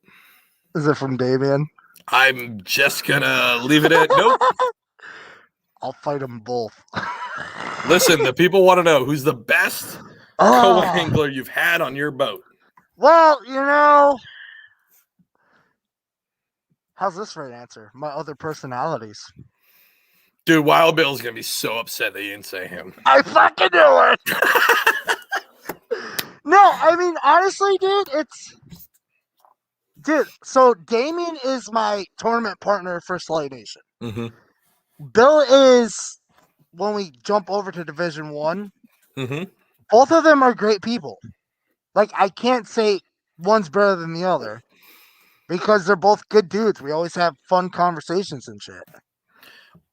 Is it from Damien? I'm just going to leave it at nope. I'll fight them both. Listen, the people want to know who's the best co-angler you've had on your boat. Well, how's this for an answer? My other personalities. Dude, Wild Bill's going to be so upset that you didn't say him. I fucking knew it. No, I mean, honestly, dude, so Damien is my tournament partner for Slay Nation. Mm-hmm. Bill is, when we jump over to Division 1, both of them are great people. Like, I can't say one's better than the other because they're both good dudes. We always have fun conversations and shit.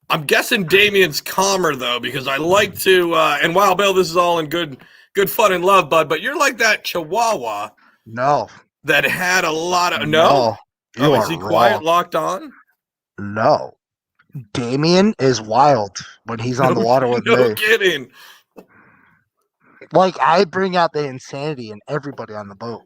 I'm guessing Damien's calmer, though, because I like to, and Wild Bill, this is all in good fun and love, bud, but you're like that Chihuahua. No. That had a lot of, no? You is he wrong. Quiet, locked on? No. Damien is wild when he's on the water with me. No kidding. Like, I bring out the insanity in everybody on the boat.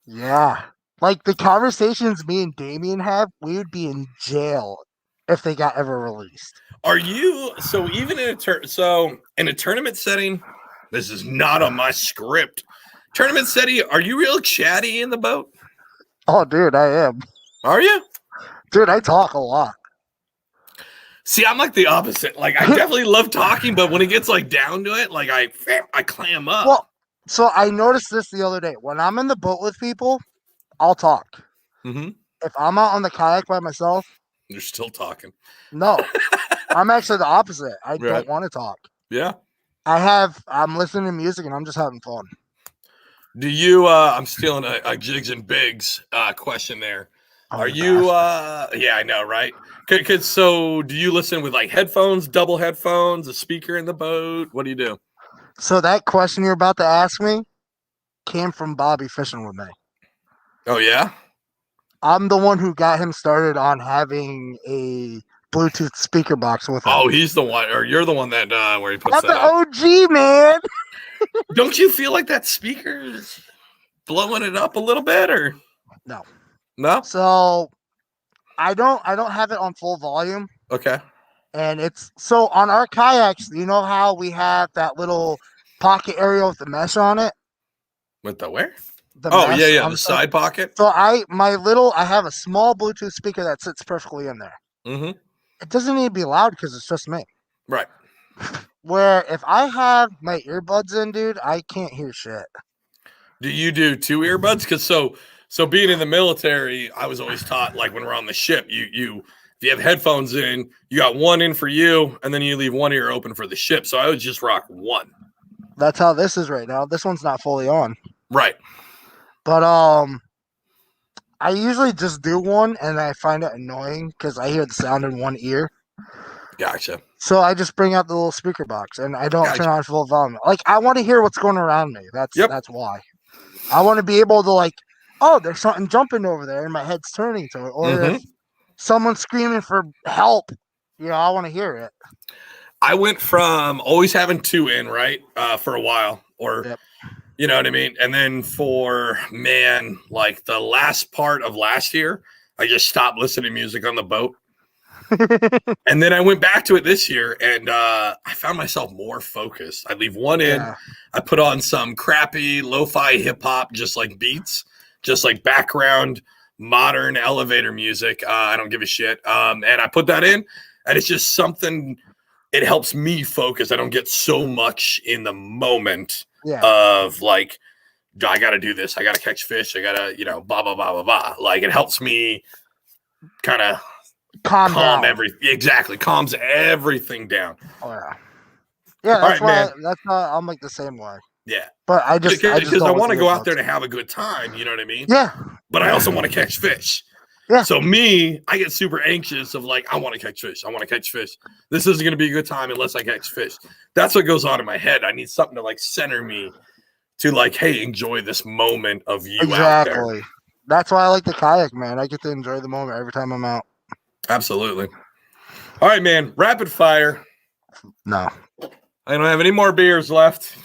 Yeah. Like, the conversations me and Damien have, we would be in jail if they got ever released. Are you, so even in a tournament setting, this is not on my script. Tournament setting, are you real chatty in the boat? Oh, dude, I am. Are you? Dude, I talk a lot. See, I'm like the opposite. Like, I definitely love talking, but when it gets like down to it, like I clam up. Well, so I noticed this the other day. When I'm in the boat with people, I'll talk. Mm-hmm. If I'm out on the kayak by myself, you're still talking. No, I'm actually the opposite. I don't want to talk. Yeah. I'm listening to music and I'm just having fun. Do you, I'm stealing a Jigs and Bigs question there. Are you, yeah, I know, right? So do you listen with like headphones, double headphones, a speaker in the boat? What do you do? So that question you're about to ask me came from Bobby fishing with me. Oh, yeah? I'm the one who got him started on having a Bluetooth speaker box with him. Oh, he's the one, or you're the one that where he puts that up. The OG, man. Don't you feel like that speaker is blowing it up a little bit, or no? So I don't have it on full volume. Okay. And it's so on our kayaks, you know how we have that little pocket area with the mesh on it? With the where? The mesh the side pocket. So I have a small Bluetooth speaker that sits perfectly in there. Mm-hmm. It doesn't need to be loud because it's just me. Right. Where if I have my earbuds in, dude, I can't hear shit. Do you do 2 earbuds? Because so being in the military, I was always taught, like when we're on the ship, if you have headphones in, you got one in for you, and then you leave one ear open for the ship. So I would just rock one. That's how this is right now. This one's not fully on. Right. But I usually just do one, and I find it annoying because I hear the sound in one ear. Gotcha. So I just bring out the little speaker box, and I don't turn on full volume. Like, I want to hear what's going around me. That's why. I want to be able to, like, oh, there's something jumping over there, and my head's turning to it. Or if someone's screaming for help, I want to hear it. I went from always having 2 in, right, for a while, or you know what I mean? And then like the last part of last year, I just stopped listening to music on the boat. And then I went back to it this year, and I found myself more focused. I leave one in. I put on some crappy lo-fi hip-hop, just like beats, just like background modern elevator music. I don't give a shit. And I put that in, and it's just something, it helps me focus. I don't get so much in the moment of like I got to do this. I got to catch fish. I got to, blah, blah, blah, blah, blah. Like it helps me kind of calm down. Calms everything down. Oh yeah. Yeah, that's why. That's why I'm like the same way. Yeah, but I just because I want to go out there to have a good time. You know what I mean? Yeah. But I also want to catch fish. Yeah. So I get super anxious of like, I want to catch fish. I want to catch fish. This isn't going to be a good time unless I catch fish. That's what goes on in my head. I need something to like center me to like, hey, enjoy this moment of you out there. Exactly. That's why I like the kayak, man. I get to enjoy the moment every time I'm out. Absolutely. All right, man. Rapid fire. No. I don't have any more beers left.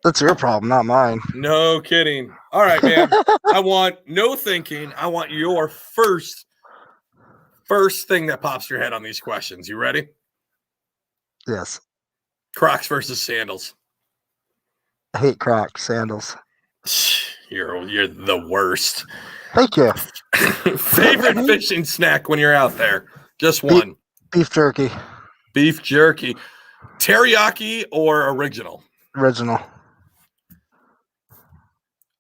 That's your problem, not mine. No kidding. All right, man. I want no thinking. I want your first thing that pops your head on these questions. You ready? Yes. Crocs versus sandals. I hate Crocs, sandals. You're the worst. Thank you. Favorite fishing snack when you're out there? Just one. Beef jerky. Beef jerky. Teriyaki or original? Original.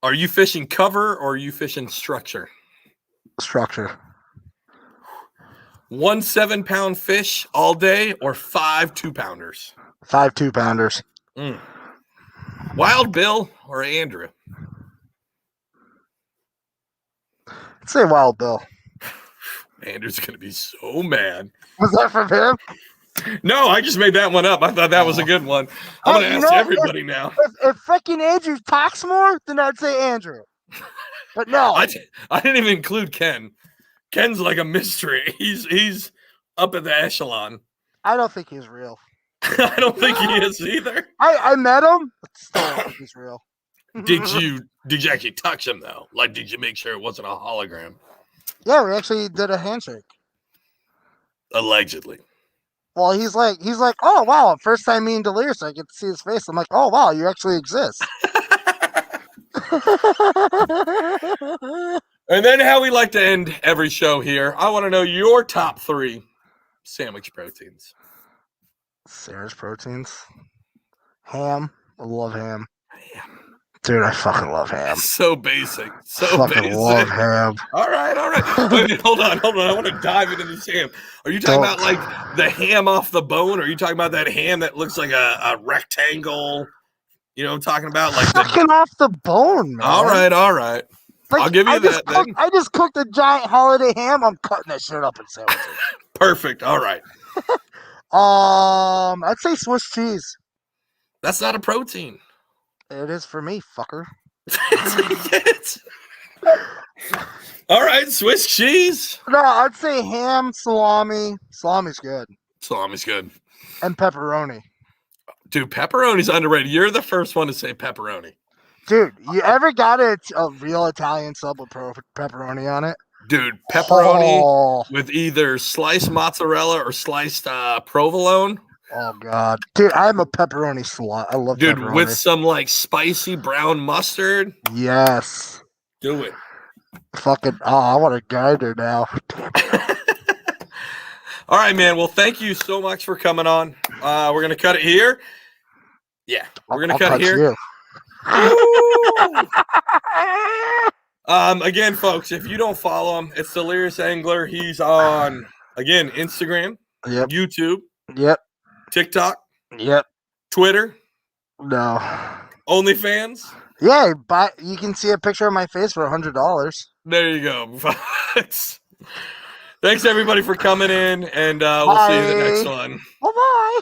Are you fishing cover or are you fishing structure? Structure. 1 7-pound fish all day or 5 2-pounders? 5 2-pounders. Wild Bill or Andrew? I'd say Wild Bill. Andrew's going to be so mad. Was that from him? No, I just made that one up. I thought that was a good one. I'm going to ask everybody now. If freaking Andrew talks more, then I'd say Andrew. But no. I didn't even include Ken. Ken's like a mystery. He's up at the echelon. I don't think he's real. I don't think he is either. I met him, but still I don't think he's real. Did you actually touch him though? Like, did you make sure it wasn't a hologram? Yeah, we actually did a handshake. Allegedly. Well, he's like, oh wow, first time meeting Delirious, I get to see his face. I'm like, oh wow, you actually exist. And then how we like to end every show here. I want to know your top 3 sandwich proteins. Sarah's proteins. Ham. I love ham. Dude, I fucking love ham. So basic. Love ham. All right. Wait, hold on. I want to dive into this ham. Are you talking about like the ham off the bone? Or are you talking about that ham that looks like a rectangle? You know what I'm talking about? Like fucking off the bone, man. All right. Like, I'll give you that. I just cooked a giant holiday ham. I'm cutting that shit up in sandwiches. Perfect. All right. I'd say Swiss cheese. That's not a protein. It is for me, fucker. All right, Swiss cheese. No, I'd say ham, salami. Salami's good. And pepperoni. Dude, pepperoni's underrated. You're the first one to say pepperoni. Dude, you ever got a real Italian sub with pepperoni on it? Dude, pepperoni with either sliced mozzarella or sliced provolone. Oh, God. Dude, I'm a pepperoni slut. I love pepperoni. Dude, with some, like, spicy brown mustard. Yes. Do it. Fucking, I want a grinder now. All right, man. Well, thank you so much for coming on. We're going to cut it here. Yeah, we're going to cut it here. Again, folks, if you don't follow him, it's Delirious Angler. He's on, again, Instagram, YouTube, TikTok, Twitter, OnlyFans. Yeah, but you can see a picture of my face for $100. There you go. Thanks everybody for coming in, and we'll see you in the next one. Bye-bye.